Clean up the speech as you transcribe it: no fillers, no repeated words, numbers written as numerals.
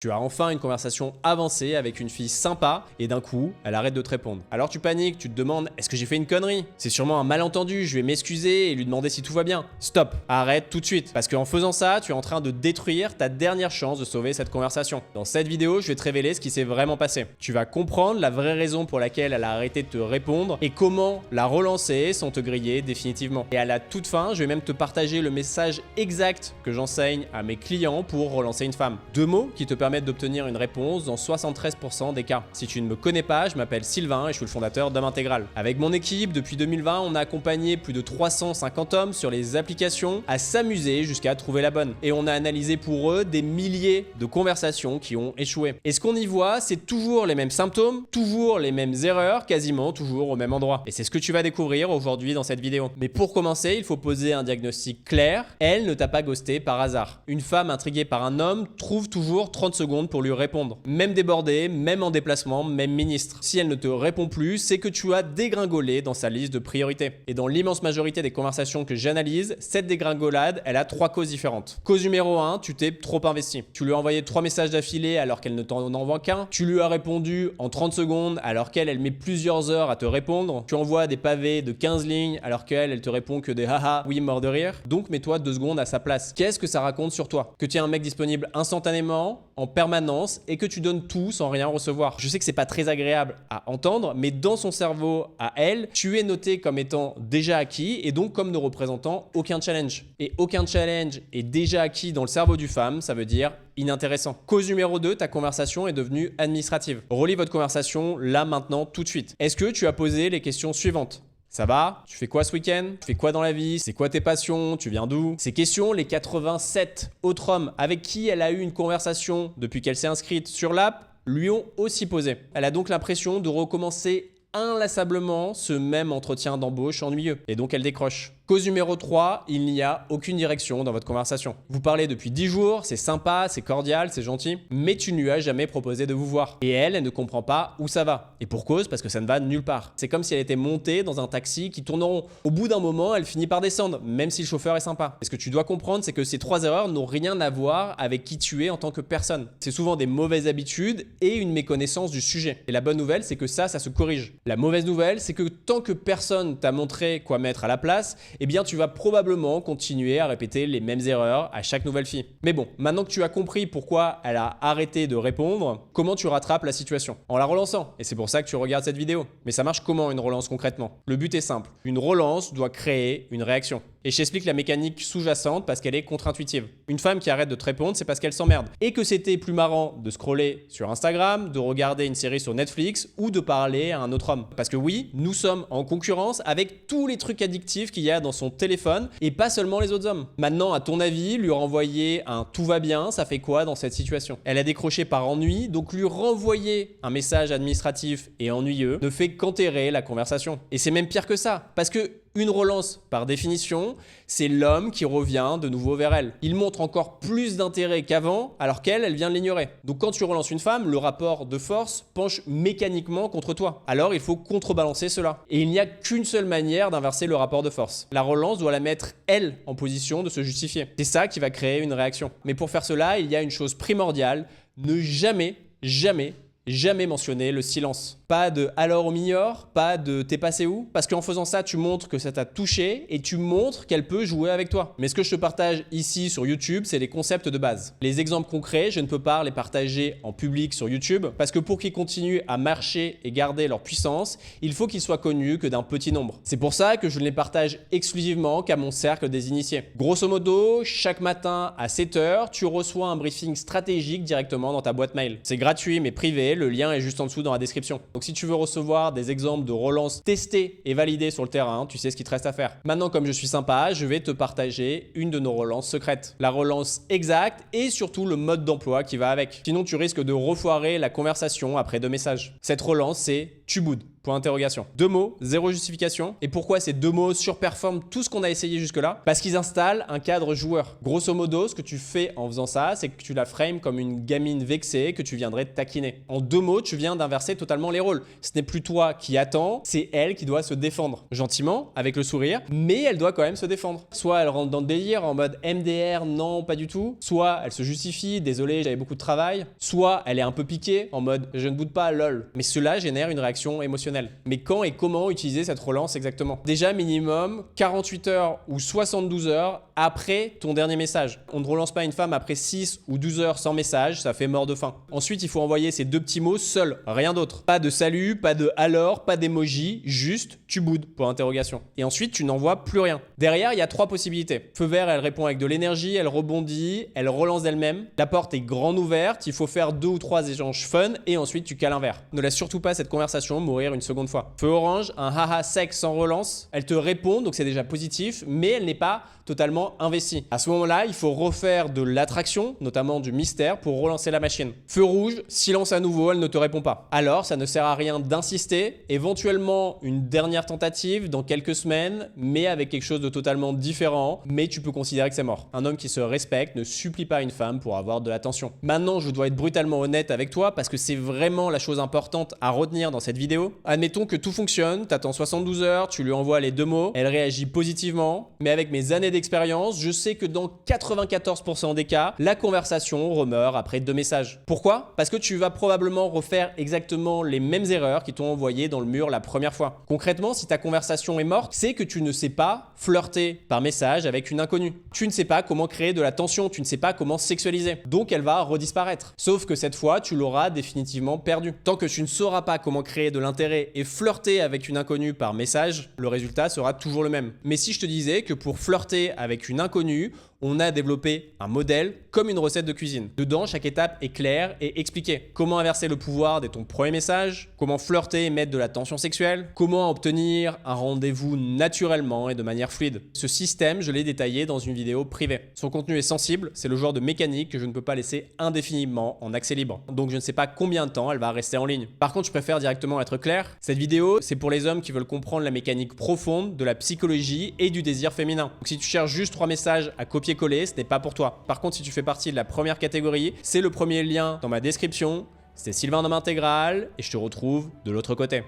Tu as enfin une conversation avancée avec une fille sympa et d'un coup, elle arrête de te répondre. Alors tu paniques, tu te demandes, est-ce que j'ai fait une connerie? C'est sûrement un malentendu, je vais m'excuser et lui demander si tout va bien. Stop, arrête tout de suite. Parce qu'en faisant ça, tu es en train de détruire ta dernière chance de sauver cette conversation. Dans cette vidéo, je vais te révéler ce qui s'est vraiment passé. Tu vas comprendre la vraie raison pour laquelle elle a arrêté de te répondre et comment la relancer sans te griller définitivement. Et à la toute fin, je vais même te partager le message exact que j'enseigne à mes clients pour relancer une femme. 2 mots qui te permettent d'obtenir une réponse dans 73% des cas. Si tu ne me connais pas, je m'appelle Sylvain et je suis le fondateur d'Homme Intégral. Avec mon équipe, depuis 2020, on a accompagné plus de 350 hommes sur les applications à s'amuser jusqu'à trouver la bonne. Et on a analysé pour eux des milliers de conversations qui ont échoué. Et ce qu'on y voit, c'est toujours les mêmes symptômes, toujours les mêmes erreurs, quasiment toujours au même endroit. Et c'est ce que tu vas découvrir aujourd'hui dans cette vidéo. Mais pour commencer, il faut poser un diagnostic clair. Elle ne t'a pas ghosté par hasard. Une femme intriguée par un homme trouve toujours 30 secondes pour lui répondre. Même débordée, même en déplacement, même ministre. Si elle ne te répond plus, c'est que tu as dégringolé dans sa liste de priorités. Et dans l'immense majorité des conversations que j'analyse, cette dégringolade, elle a 3 causes différentes. Cause numéro 1, tu t'es trop investi. Tu lui as envoyé 3 messages d'affilée alors qu'elle ne t'en envoie qu'un. Tu lui as répondu en 30 secondes alors qu'elle, elle met plusieurs heures à te répondre. Tu envoies des pavés de 15 lignes alors qu'elle, elle te répond que des haha, oui, mort de rire. Donc mets-toi 2 secondes à sa place. Qu'est-ce que ça raconte sur toi? Que tu es un mec disponible instantanément, en permanence, et que tu donnes tout sans rien recevoir. Je sais que c'est pas très agréable à entendre, mais dans son cerveau à elle, tu es noté comme étant déjà acquis et donc comme ne représentant aucun challenge. Et aucun challenge est déjà acquis dans le cerveau du femme, ça veut dire inintéressant. Cause numéro 2, ta conversation est devenue administrative. Relis votre conversation là, maintenant, tout de suite. Est-ce que tu as posé les questions suivantes? Ça va? Tu fais quoi ce week-end? Tu fais quoi dans la vie? C'est quoi tes passions? Tu viens d'où? Ces questions, les 87 autres hommes avec qui elle a eu une conversation depuis qu'elle s'est inscrite sur l'app lui ont aussi posé. Elle a donc l'impression de recommencer inlassablement ce même entretien d'embauche ennuyeux. Et donc elle décroche. Cause numéro 3, il n'y a aucune direction dans votre conversation. Vous parlez depuis 10 jours, c'est sympa, c'est cordial, c'est gentil, mais tu ne lui as jamais proposé de vous voir. Et elle ne comprend pas où ça va. Et pour cause, parce que ça ne va nulle part. C'est comme si elle était montée dans un taxi qui tourne en rond. Au bout d'un moment, elle finit par descendre, même si le chauffeur est sympa. Et ce que tu dois comprendre, c'est que ces 3 erreurs n'ont rien à voir avec qui tu es en tant que personne. C'est souvent des mauvaises habitudes et une méconnaissance du sujet. Et la bonne nouvelle, c'est que ça se corrige. La mauvaise nouvelle, c'est que tant que personne t'a montré quoi mettre à la place, eh bien tu vas probablement continuer à répéter les mêmes erreurs à chaque nouvelle fille. Mais bon, maintenant que tu as compris pourquoi elle a arrêté de répondre, comment tu rattrapes la situation? En la relançant. Et c'est pour ça que tu regardes cette vidéo. Mais ça marche comment une relance concrètement? Le but est simple. Une relance doit créer une réaction. Et je t'explique la mécanique sous-jacente parce qu'elle est contre-intuitive. Une femme qui arrête de te répondre, c'est parce qu'elle s'emmerde. Et que c'était plus marrant de scroller sur Instagram, de regarder une série sur Netflix ou de parler à un autre homme. Parce que oui, nous sommes en concurrence avec tous les trucs addictifs qu'il y a dans son téléphone et pas seulement les autres hommes. Maintenant, à ton avis, lui renvoyer un tout va bien, ça fait quoi dans cette situation? Elle a décroché par ennui, donc lui renvoyer un message administratif et ennuyeux ne fait qu'enterrer la conversation. Et c'est même pire que ça, parce que une relance, par définition, c'est l'homme qui revient de nouveau vers elle. Il montre encore plus d'intérêt qu'avant, alors qu'elle, elle vient de l'ignorer. Donc quand tu relances une femme, le rapport de force penche mécaniquement contre toi. Alors il faut contrebalancer cela. Et il n'y a qu'une seule manière d'inverser le rapport de force. La relance doit la mettre, elle, en position de se justifier. C'est ça qui va créer une réaction. Mais pour faire cela, il y a une chose primordiale, ne jamais mentionner le silence. Pas de alors on m'ignore, pas de t'es passé où? Parce qu'en faisant ça, tu montres que ça t'a touché et tu montres qu'elle peut jouer avec toi. Mais ce que je te partage ici sur YouTube, c'est les concepts de base. Les exemples concrets, je ne peux pas les partager en public sur YouTube parce que pour qu'ils continuent à marcher et garder leur puissance, il faut qu'ils soient connus que d'un petit nombre. C'est pour ça que je ne les partage exclusivement qu'à mon cercle des initiés. Grosso modo, chaque matin à 7 h, tu reçois un briefing stratégique directement dans ta boîte mail. C'est gratuit mais privé, le lien est juste en dessous dans la description. Donc si tu veux recevoir des exemples de relance testées et validées sur le terrain, tu sais ce qu'il te reste à faire. Maintenant, comme je suis sympa, je vais te partager une de nos relances secrètes. La relance exacte et surtout le mode d'emploi qui va avec. Sinon, tu risques de refoirer la conversation après 2 messages. Cette relance, c'est tu boudes. Point d'interrogation. 2 mots, 0 justification. Et pourquoi ces 2 mots surperforment tout ce qu'on a essayé jusque-là? Parce qu'ils installent un cadre joueur. Grosso modo, ce que tu fais en faisant ça, c'est que tu la frames comme une gamine vexée que tu viendrais taquiner. En 2 mots, tu viens d'inverser totalement les rôles. Ce n'est plus toi qui attends, c'est elle qui doit se défendre. Gentiment, avec le sourire, mais elle doit quand même se défendre. Soit elle rentre dans le délire en mode MDR, non, pas du tout. Soit elle se justifie, désolé, j'avais beaucoup de travail. Soit elle est un peu piquée en mode je ne boude pas, lol. Mais cela génère une réaction émotionnelle. Mais quand et comment utiliser cette relance exactement? Déjà minimum 48 heures ou 72 heures après ton dernier message. On ne relance pas une femme après 6 ou 12 heures sans message, ça fait mort de faim. Ensuite, il faut envoyer ces 2 petits mots seuls, rien d'autre. Pas de salut, pas de alors, pas d'emoji, juste tu boudes, pour interrogation. Et ensuite, tu n'envoies plus rien. Derrière, il y a 3 possibilités. Feu vert, elle répond avec de l'énergie, elle rebondit, elle relance d'elle-même. La porte est grande ouverte, il faut faire 2 ou 3 échanges fun et ensuite tu cales un verre. Ne laisse surtout pas cette conversation mourir une seconde fois. Feu orange, un haha sec sans relance. Elle te répond, donc c'est déjà positif, mais elle n'est pas totalement investie. À ce moment-là, il faut refaire de l'attraction, notamment du mystère, pour relancer la machine. Feu rouge, silence à nouveau, elle ne te répond pas. Alors, ça ne sert à rien d'insister. Éventuellement, une dernière tentative dans quelques semaines, mais avec quelque chose de totalement différent, mais tu peux considérer que c'est mort. Un homme qui se respecte ne supplie pas une femme pour avoir de l'attention. Maintenant, je dois être brutalement honnête avec toi parce que c'est vraiment la chose importante à retenir dans cette vidéo. Admettons que tout fonctionne, t'attends 72 heures, tu lui envoies les 2 mots, elle réagit positivement, mais avec mes années d'expérience, je sais que dans 94% des cas, la conversation remeurt après 2 messages. Pourquoi? Parce que tu vas probablement refaire exactement les mêmes erreurs qui t'ont envoyé dans le mur la première fois. Concrètement, si ta conversation est morte, c'est que tu ne sais pas flirter par message avec une inconnue. Tu ne sais pas comment créer de la tension, tu ne sais pas comment sexualiser. Donc elle va redisparaître. Sauf que cette fois, tu l'auras définitivement perdue. Tant que tu ne sauras pas comment créer de l'intérêt et flirter avec une inconnue par message, le résultat sera toujours le même. Mais si je te disais que pour flirter avec une inconnue, on a développé un modèle comme une recette de cuisine. Dedans, chaque étape est claire et expliquée. Comment inverser le pouvoir dès ton premier message, comment flirter et mettre de la tension sexuelle, comment obtenir un rendez-vous naturellement et de manière fluide. Ce système, je l'ai détaillé dans une vidéo privée. Son contenu est sensible, c'est le genre de mécanique que je ne peux pas laisser indéfiniment en accès libre. Donc je ne sais pas combien de temps elle va rester en ligne. Par contre, je préfère directement être clair. Cette vidéo, c'est pour les hommes qui veulent comprendre la mécanique profonde de la psychologie et du désir féminin. Donc si tu cherches juste 3 messages à copier-coller, ce n'est pas pour toi. Par contre, si tu fais partie de la première catégorie, c'est le premier lien dans ma description. C'est Sylvain Homme Intégral et je te retrouve de l'autre côté.